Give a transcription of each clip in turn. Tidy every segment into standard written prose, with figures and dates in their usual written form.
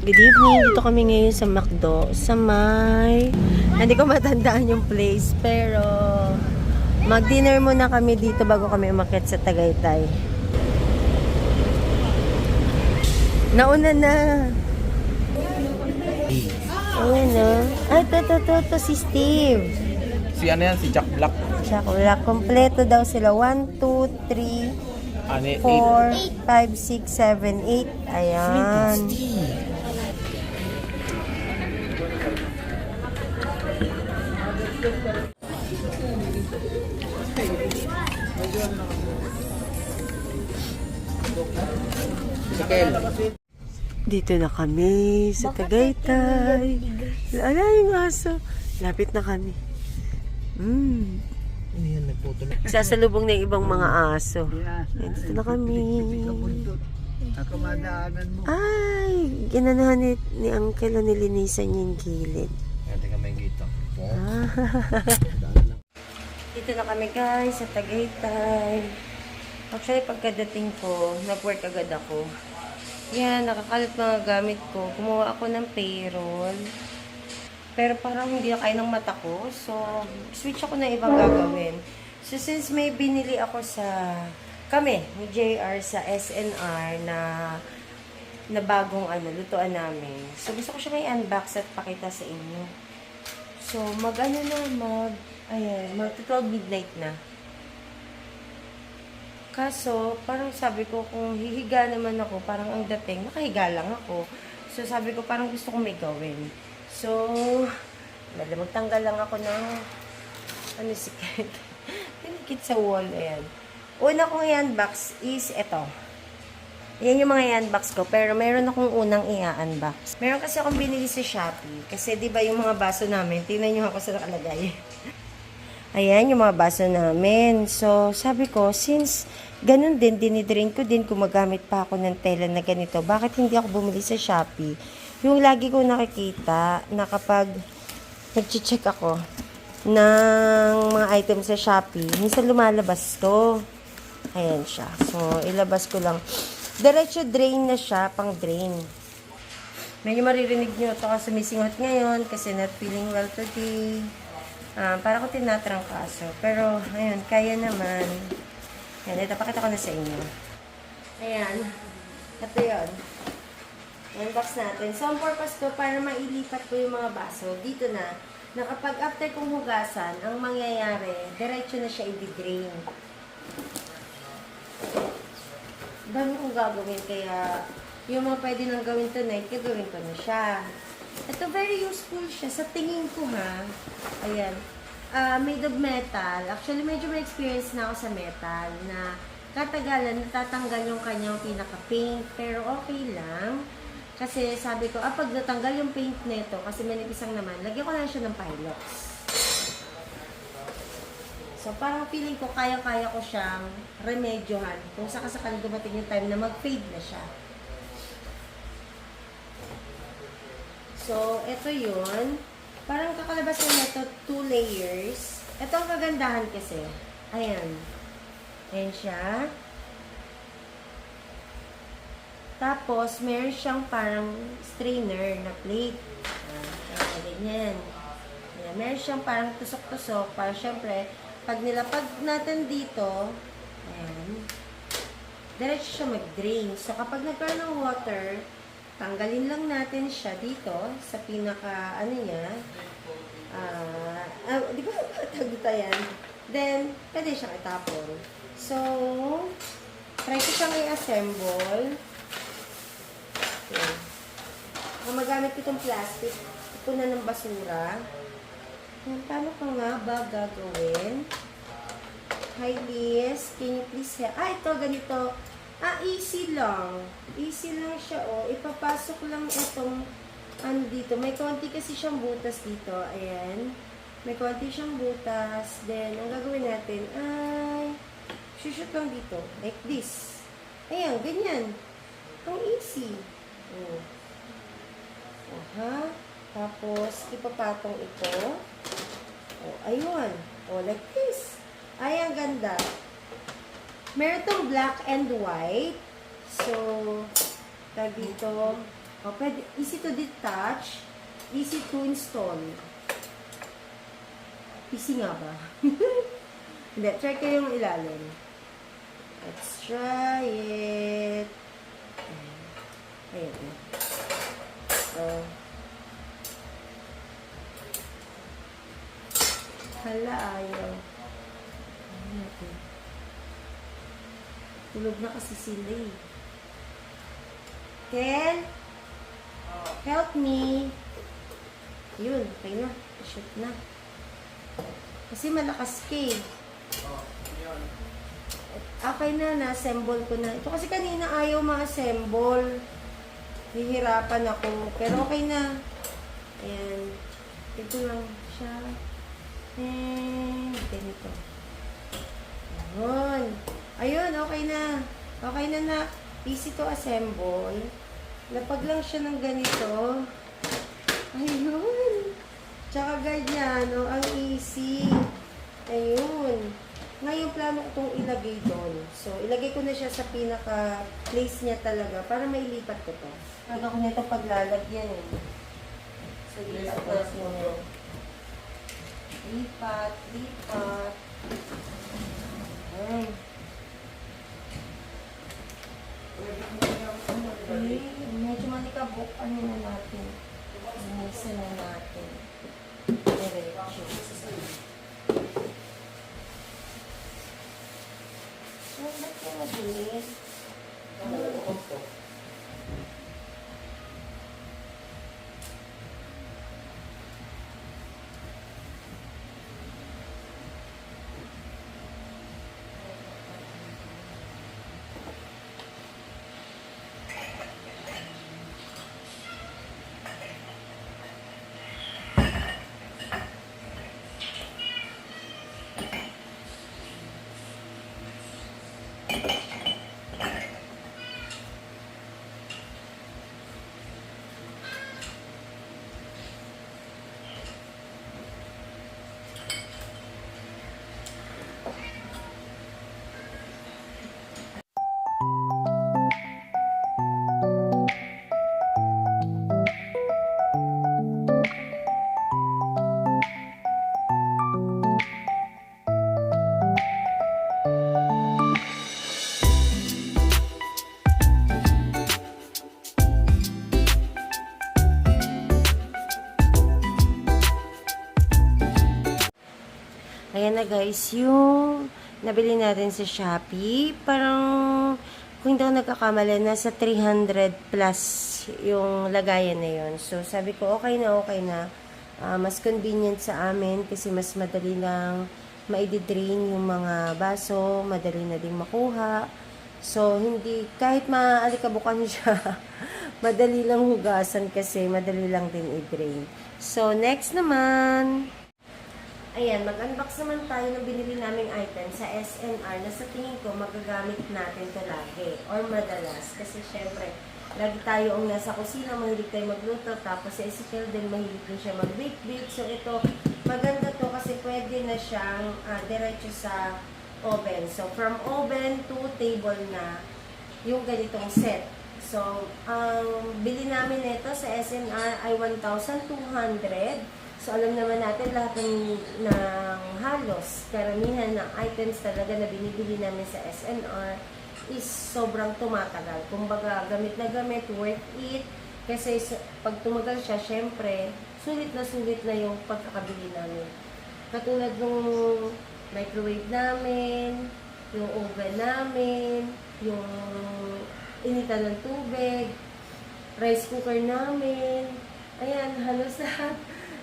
Good evening. Dito kami ngayon sa McDo. Sa may... Hindi ko matandaan yung place. Pero... Mag-dinner muna kami dito bago kami umakyat sa Tagaytay. Nauna na. Ayan na. Ay, to si Steve. Si ano yan? Si Jack Black. Jack Black. Kompleto daw sila. 1, 2, 3... Ano, 4, 5, 6, 7, 8. Ayan. Dito na kami sa Tagaytay. Ala yung aso. Lapit na kami. Ano yan? Nagputo na. Sasalubong na yung ibang mga aso. Dito na kami. Ay, ginanahan ni Uncle na nilinisan niya yung gilid. Ayan, tingnan mo yung gito. Dito na kami guys sa Tagaytay. Actually, pagkadating ko, nag-work agad ako. Yan, nakakalit mga gamit ko. Gumawa ako ng payroll. Pero parang hindi na kaya ng mata ko. So, switch ako na ibang gagawin. So, since may binili ako sa... Kami, ni JR sa SNR na bagong lutuan namin. So, gusto ko siya may unbox at pakita sa inyo. So, ayan, mag-12 midnight na. Kaso, parang sabi ko, kung hihiga naman ako, parang ang dating, nakahiga lang ako. So, sabi ko, parang gusto kong may gawin. So, magtanggal lang ako ng, sikit. Tinikit sa wall, ayan. Una kong i-unbox is ito. Yan yung mga i-unbox ko, pero meron akong unang i-unbox. Meron kasi akong binili sa Shopee. Kasi, di ba yung mga baso namin, tingnan nyo ako sa nakalagay. Ayan, yung mga baso namin. So, sabi ko, since ganun din, dinidrain ko din kung magamit pa ako ng tela na ganito, bakit hindi ako bumili sa Shopee? Yung lagi ko nakikita na kapag nag-check ako ng mga items sa Shopee, minsan lumalabas to. Ayan siya. So, ilabas ko lang. Diretso drain na siya, pang drain. Medyo maririnig nyo ito kasi sumisingot ngayon kasi not feeling well today. Para ko tinatrangkaso. Pero, ayun, kaya naman. Ayan, ito, pakita ko na sa inyo. Ayan. Ito yun. Unbox natin. So, ang purpose ko, para mailipat ko yung mga baso, dito na kapag after kong hugasan, ang mangyayari, diretso na siya i-drain. Dami kong gagawin, kaya yung mga pwede nang gawin tonight, gagawin ko na siya. Ito, very useful siya. Sa tingin ko, ha. Ayan. Made of metal. Actually, medyo may experience na ako sa metal na katagalan, natatanggal yung kanyang pinaka-paint. Pero okay lang. Kasi sabi ko, pag natanggal yung paint nito, kasi manipisang naman, lagyan ko na siya ng Pilox. So, parang feeling ko, kaya-kaya ko siyang remedyohan. Kung sakasakali dumating yung time na mag-fade na siya. So, ito yun. Parang kakalabas na ito, 2 layers. Ito ang kagandahan kasi. Ayan. Ayan siya. Tapos, meron siyang parang strainer na plate. Ayan, ganyan. Ayan, meron siyang parang tusok-tusok. Para syempre, pag nilapag natin dito, ayan, diretso siya mag-drain. So, kapag nagkaroon ng water, tanggalin lang natin siya dito sa pinaka, niya. Di ba tagta yan? Then, pwede siyang itapon. So, try ko siyang i-assemble. Okay. Magamit ko itong plastic. Ipunan ng basura. Paano ka nga ba gagawin? Hi, Liz. Can you please help? Ito, ganito. Easy lang. Easy lang siya, Ipapasok lang itong, dito. May konti kasi siyang butas dito. Ayan. May konti siyang butas. Then, ang gagawin natin ay, shoot lang dito. Like this. Ayan, ganyan. Ang easy. Tapos, ipapatong ito. Ayun. Like this. Ay, ang ganda. Meron tong black and white. So, dito, O, pwede, easy to detach, easy to install. Easy nga ba? Hindi, try ko yung ilalim. Let's try it. Ayan. So, hala, ayaw. Ayan. Tulog na kasi sila eh. Ken? Help me. Yun, okay na. Shoot na. Kasi malakas ka eh. Okay na, na-assemble ko na. Ito kasi kanina ayaw ma-assemble. Hihirapan ako. Pero okay na. Ayan. Ito lang siya. Ganito. Ayun. Ayun, okay na. Okay na na. Easy to assemble. Lapag lang siya ng ganito. Ayun. Tsaka ganyan, no? Ang easy. Ayun. Ngayon, plano ko itong ilagay doon. So, ilagay ko na siya sa pinaka-place niya talaga para mailipat ko to. Plano ko nito paglalagyan eh. So, lipat ko na siya. Lipat, lipat. Ay. Okay, medyo malikabok. Ano na natin? Inisa na natin. Diretso. Ba't ka mabilis? Ayan na guys, yung nabili natin sa Shopee, parang kung hindi ako nagkakamali, nasa 300 plus yung lagayan na yun. So sabi ko, okay na, okay na. Mas convenient sa amin kasi mas madali lang ma-drain yung mga baso, madali na ding makuha. So hindi, kahit maalikabukan siya, madali lang hugasan kasi madali lang din i-drain. So next naman, ayan, mag-unbox naman tayo ng binili naming item sa SNR na sa tingin ko magagamit natin to lagi or madalas. Kasi syempre, lagi tayo ang nasa kusina, mahilig tayo magluto, tapos si Ezekiel din mahilig din siya mag-bake-bake. So ito, maganda to kasi pwede na siyang diretso sa oven. So from oven to table na yung ganitong set. So, ang bili namin nito sa SNR ay 1,200. So, alam naman natin lahat ng halos, karamihan ng items talaga na binibili namin sa SNR is sobrang tumatagal. Kumbaga, gamit na gamit, worth it. Kasi pag tumagal siya, syempre, sulit na yung pagkakabili namin. Katulad nung microwave namin, yung oven namin, yung initan ng tubig, rice cooker namin. Ayan, halos lahat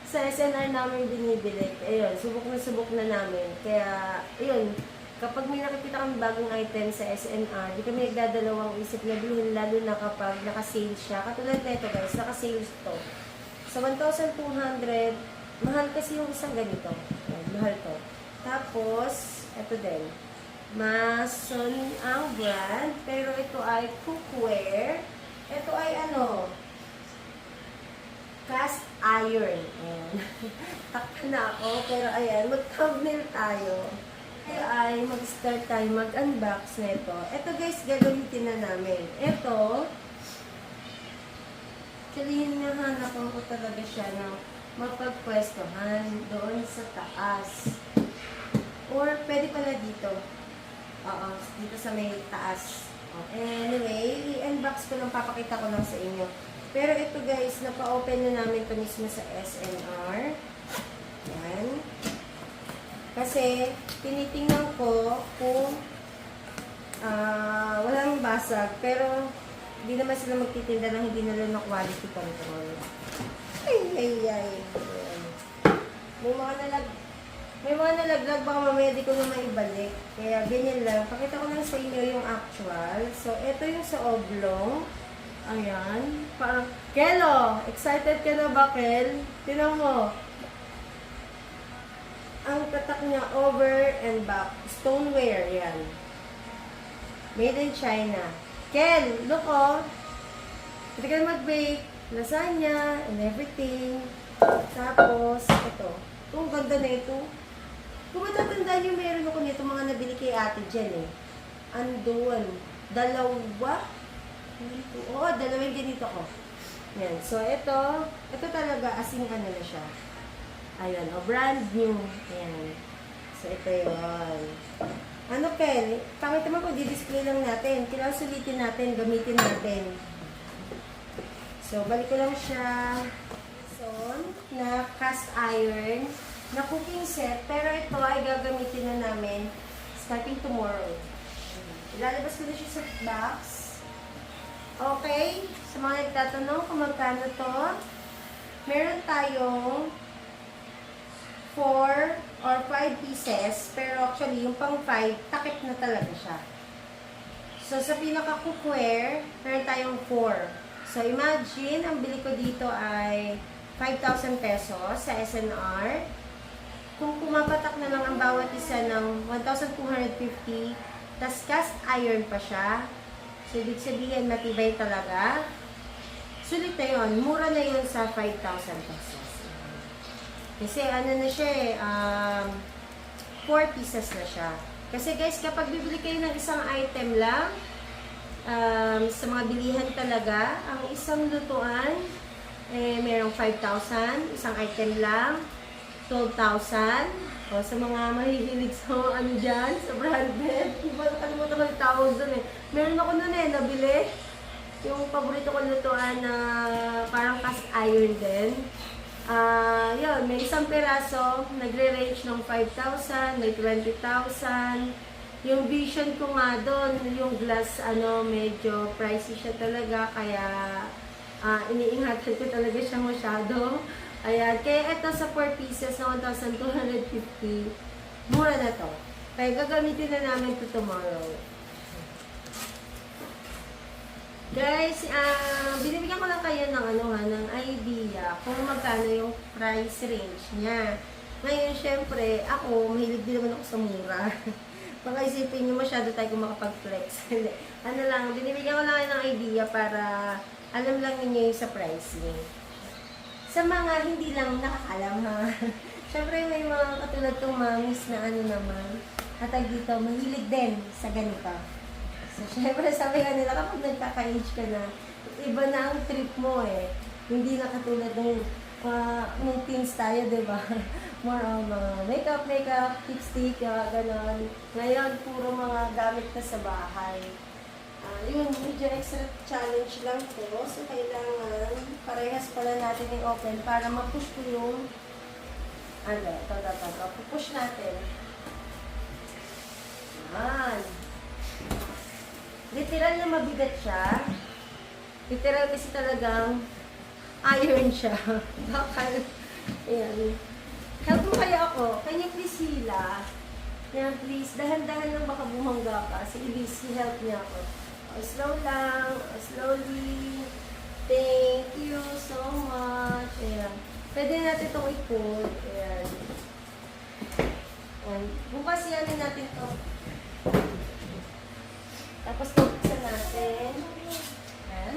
sa SNR namin binibili. Ayun, subok na namin. Kaya, ayun, kapag may nakikita kami bagong item sa SNR, di kami nagdadalawang isip na bilhin, lalo na kapag naka-sale siya. Katulad na ito guys, naka-sale to. Sa 1,200, mahal kasi yung isang ganito. Ayun, mahal to. Tapos, ito din. Mason ang brand, pero ito ay cookware. Ito ay ano, cast iron. Ayan. Takpan na ako. Pero ayan, mag-thumbnail tayo. Kaya ay mag-start tayo mag-unbox na ito. Ito guys, gagamitin na namin. Ito, Actually, hinahanap ko talaga siya na mapagpwestohan doon sa taas. Or pwede pala dito. Oo, dito sa may taas. Anyway, i-unbox ko lang, papakita ko lang sa inyo. Pero ito guys, napa-open na namin ito mismo sa SNR. Yan. Kasi, tinitingnan ko kung walang basag. Pero, hindi naman sila magtitinda ng hindi nila na quality control. Ay. May mga nalaglag, baka mamaya di ko na maibalik. Kaya ganyan lang. Pakita ko lang sa inyo yung actual. So, ito yung sa oblong. Ayan. Parang, Kelo! Excited ka na ba, Kel? Tinan mo. Ang tatak niya, over and back. Stoneware, yan. Made in China. Kel, look oh. Pwede ka mag-bake. Lasagna and everything. Tapos, ito. Ang ganda na ito. Kung matatandaan nyo, meron ako nito mga nabili kay ate dyan eh. Andun. Dalawa. Oo, dalawang ganito ko. Yan. So, ito talaga, asing ano na siya. Ayan, brand new. Ayan. So, ito yun. Ano, Kel? Pangit naman kung di-display lang natin. Kailangan sulitin natin, gamitin natin. So, balik ko lang siya. So, na cast iron, na cooking set. Pero ito ay gagamitin na namin starting tomorrow. Ilalabas ko na siya sa box. Okay, sa mga nagtatanong kung magkano to, meron tayong 4 or 5 pieces, pero actually yung pang 5, takip na talaga siya. So sa pinaka-cookware, meron tayong 4. So imagine, ang bili ko dito ay 5,000 pesos sa SNR. Kung pumapatak na lang ang bawat isa ng 1,250, tas cast iron pa siya. So, ibig sabihin, matibay talaga. Sulit na yun. Mura na yun sa 5,000 pesos. Kasi ano na siya eh, 4 pieces na siya. Kasi guys, kapag bibili kayo ng isang item lang, sa mga bilihan talaga, ang isang lutuan, merong 5,000, isang item lang, 12,000. O, sa mga mahihilig sa ano dyan, sa branded, iba nakalimutan ko yung 1,000 eh. Meron ako nun eh, nabili. Yung paborito ko lutuan na parang cast iron din. Yun, may isang piraso, nagre-range ng 5,000, may 20,000. Yung vision ko nga doon, yung glass, medyo pricey siya talaga, kaya iniingatan ko talaga siya masyado. Ayan, kaya ito sa 4 pieces na 1,250, mura na to. Kaya gagamitin na namin to tomorrow. Guys, binibigyan ko lang kayo ng ng idea kung magkano yung price range niya. Ngayon, syempre, ako, mahilig din naman ako sa mura. Baka isipin nyo masyado tayo kung makapag-flex. Binibigyan ko lang kayo ng idea para alam lang ninyo yung sa pricing. Sa mga hindi lang nakakalam ha. Siyempre may mga katulad tong mamis na naman. Hatag dito, mahilig din sa ganito. So siyempre sabi nga nila kapag nagkaka-age ka na, iba na ang trip mo eh. Hindi na katulad nung teens tayo, diba? More on makeup, lipstick, gano'n. Ngayon, puro mga gamit na sa bahay. Yun, medyo extra challenge lang to. So, kailangan parehas pala natin yung open para ma-push ko yung push natin. Yan. Literal na mabigat siya. Literal kasi talagang iron siya. Bakal. Ayan. Help mo kaya ako. Can you please hila? Yan, please. Dahan-dahan lang baka bumangga ka. Si Elise, help niya ako. Slow lang, slowly. Thank you so much. Ayan. Pwede natin itong i-pull. Ayan. Ayan. Bukas yanin natin ito. Tapos tugsan natin. Ayan.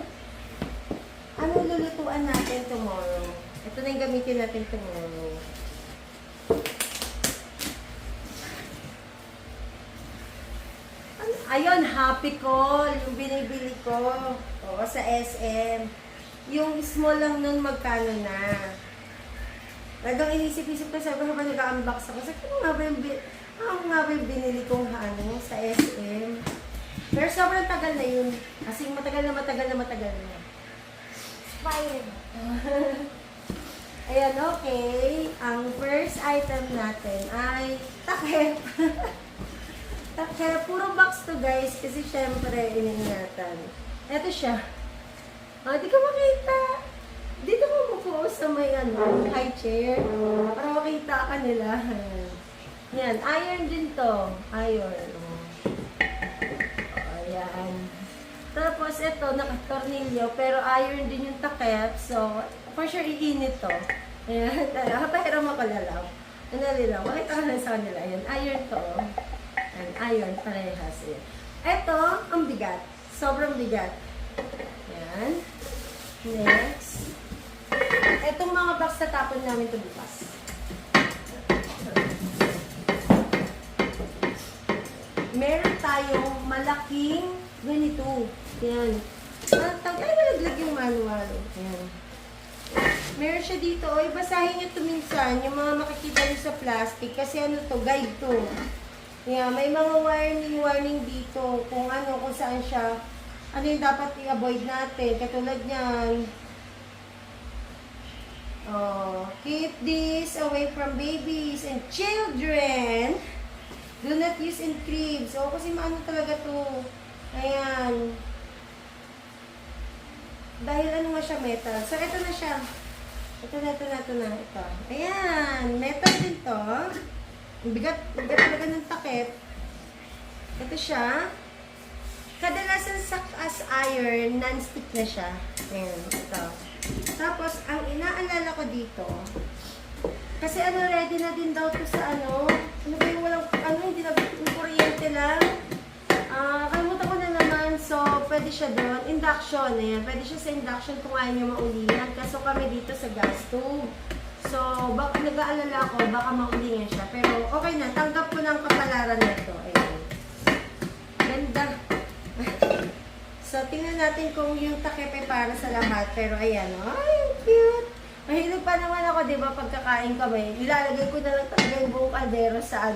Ano lulutuan natin tomorrow? Ito na yung gamitin natin tomorrow. Ayun, Happy Call, yung binibili ko. Oo, sa SM. Yung small lang nun, magkano na. Talagang inisip-isip ko, sabi ko habang nag-unbox ako, sabi ko nga ba yung binili kong ano, sa SM. Pero sobrang tagal na yun. Kasi matagal na. Expired. Ayan, okay. Ang first item natin ay takip. Takip. Puro box to, guys. Kasi syempre, iningatan. Ito siya. Di ka makita. Dito ko mapuo sa may high chair. Para makita ka nila. Yan. Iron din to. Iron. Ayan. Tapos ito, naka-tornilyo. Pero iron din yung takip. So, for sure, iinit to. Ayan. Pahiram ako lalaw. Lang. Makita ka na sa kanila. Ayan. Iron to. Ayan. Iron. Parehas. Ito, ang bigat. Sobrang bigat. Ayan. Next. Etong mga box na tapon namin ito bukas. Meron tayong malaking ganito. Ayan. Ay, malaglag yung manual. Ayan. Meron siya dito. Oy, basahin nyo ito minsan. Yung mga makikita nyo sa plastic. Kasi ano to, guide to. Ayan, may mga warning dito. Kung saan siya. Ano yung dapat i-avoid natin. Katulad niyan. Keep this away from babies and children. Do not use in cribs. Kasi maano talaga to. Ayan. Dahil ano nga siya, metal. So, ito na siya. Ito na. Ito. Ayan. Metal din to. Bigat talaga ng takip. Ito siya. Kadalasan as iron, non-stick na siya. Ayan. Ito. Tapos, ang inaalala ko dito, kasi ready na din daw to sa ano ba yung walang, hindi na yung kuryente lang. Kalimutan ko na naman, so, pwede siya doon. Induction, ayan. Pwede siya sa induction kung ayaw nyo maulingan. Kaso kami dito sa gas stove. So, nag-aalala ko, baka maulingan siya. Pero, okay na. Tanggap ko ng kapalaran na ito. Ayan. Ganda. So, tingnan natin kung yung takip ay para sa lahat. Pero, ayan, ay, cute. Mahilig pa naman ako, di ba, pagkakain kami. Ilalagay ko na lang talaga yung buong kaldero sa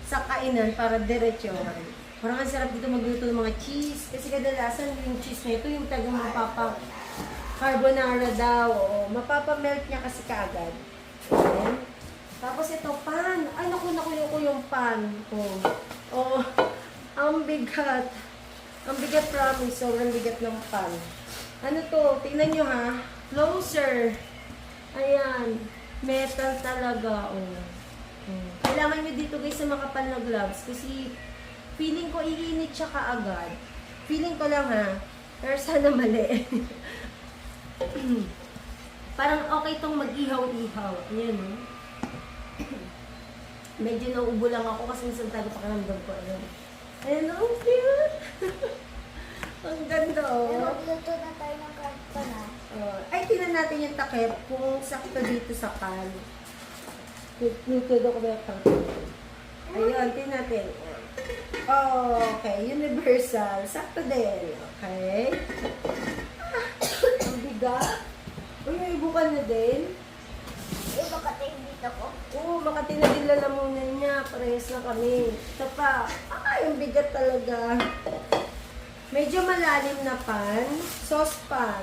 sa kainan para diretsuhan. Parang ang sarap dito magluto ng mga cheese. Kasi kadalasan yung cheese na ito, yung tagang carbonara daw. O, mapapamelt niya kasi kaagad. Ayan. Tapos ito, pan. Ay, naku yung pan. Oh, ang bigat. Ang bigat, promise. Sobrang bigat ng pan. Ano to? Tingnan nyo ha. Closer. Ayan. Metal talaga. Kailangan nyo dito guys sa makapal na gloves. Kasi feeling ko iinit siya kaagad. Feeling ko lang ha. Pero sana mali. Parang okay tong mag-ihaw-ihaw. Ayan Medyo nauubo lang ako kasi minsan tayo pakiramdam ko. Ayan cute. Ang ganda Pero magluto na tayo ng karton na. Ay, tingnan natin yung takip kung sakto dito sa pan. Luto ko ba yung karton? Ayun, tingnan natin. Okay, universal. Sakto din. Okay. Ang bigat. Uy, may ibukan na din. Baka tayo dito ko. Oo, Makati na din lalamunan niya. Parehas na kami. Ito pa. Ay, ang bigat talaga. Medyo malalim na pan. Saucepan.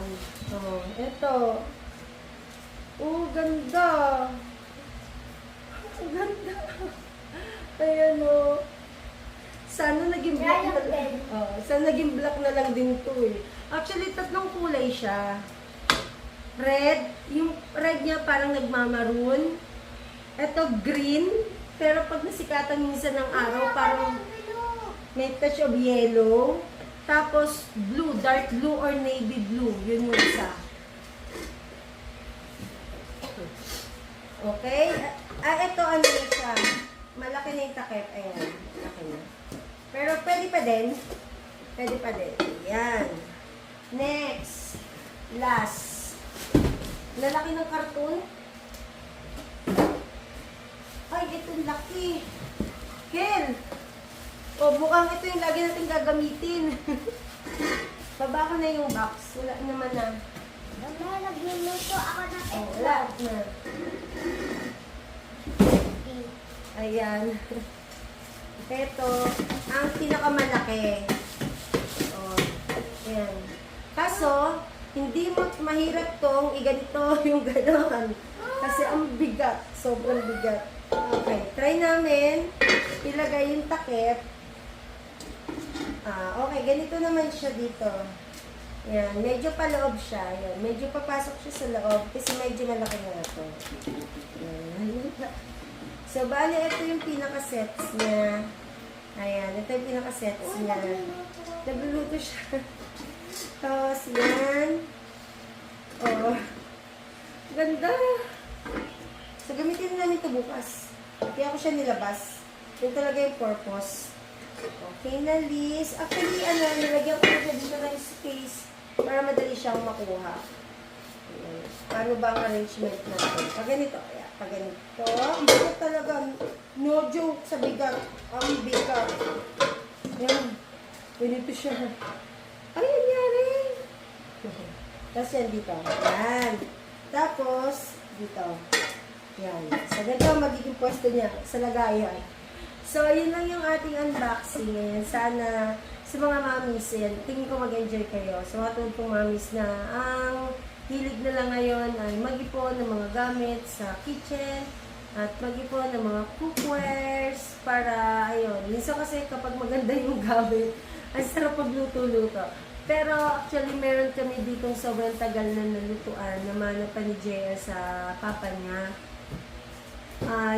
Ito. Ganda. Ang ganda. Ayan Sana naging black na lang. Sana naging black na lang din to Actually, tatlong kulay siya. Red. Yung red niya parang nagmamaroon. Ito green. Pero pag nasikatan minsan ng araw, parang may touch of yellow. Tapos blue, dark blue or navy blue. Yun yung isa. Okay? Ito ano na siya. Malaki na yung takip. Ayan. Malaki na. Pero pwede pa din. Pwede pa din. Ayan. Next. Last. Lalaki ng karton. Ay, itong laki. Ken! Mukhang ito yung lagi natin gagamitin. Baba ko na yung box. Wala naman na. Mamaya nagluluto ako ng Oh, wala eggplant. na. Ayan. Ito, ang pinakamalaki. Oh, ayan. Kaso, hindi mo mahirap tong iganito yung gano'n. Kasi ang bigat. Sobrang bigat. Okay, try namin. Ilagay yung takip. Okay, ganito naman siya dito. Yan, medyo paloob siya. Yan, medyo papasok siya sa loob kasi medyo malaki na ito. Yan. So, bali, ito yung pinaka-sets niya. Ayan, ito yung pinaka-sets niya. Nagluluto siya. Tapos, yan. Oh. Ganda. So, gamitin namin ito bukas. Kaya ko siya nilabas. Yun talaga yung purpose. Okay, na list. Actually, nilagyan ko na siya dito ng space para madali siyang makuha. Ayan. Paano ba ang arrangement natin? Pag ganito, ayan. Pag ganito. Ang bigat talaga. No joke sa bigat. Ang bigat. Ayan. Ganito siya. Ay, nangyari. Tapos yan dito. Ayan. Tapos, dito. Yan. So, ganito ang magiging pwesto niya sa lagayan. So, yun lang yung ating unboxing. Ayan. Sana sa mga mommies, yan, tingin ko mag-enjoy kayo. Sa mga tulad kong mommies na ang hilig na lang ngayon ay mag-ipon ng mga gamit sa kitchen at mag-ipon ng mga cookwares para, ayun. Minsan kasi kapag maganda yung gamit, ang sarap pagluto-luto. Pero actually, meron kami ditong sobrang tagal na nalutuan na mana pa ni JR sa papa niya.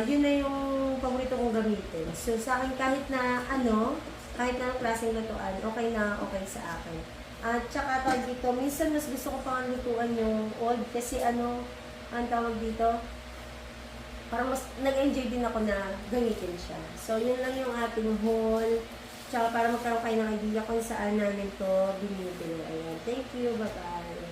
Yun na yung paborito kong gamitin. So, sa akin kahit na kahit na ang klaseng lutuan, okay na okay sa akin. At saka tawag dito, minsan mas gusto ko pang lutuan yung old kasi ang tawag dito, parang mas nag-enjoy din ako na gamitin siya. So, yun lang yung ating haul. Tsaka para magkaroon kayo ng idea kung saan namin to binibili. Ayan. Thank you. Bye-bye.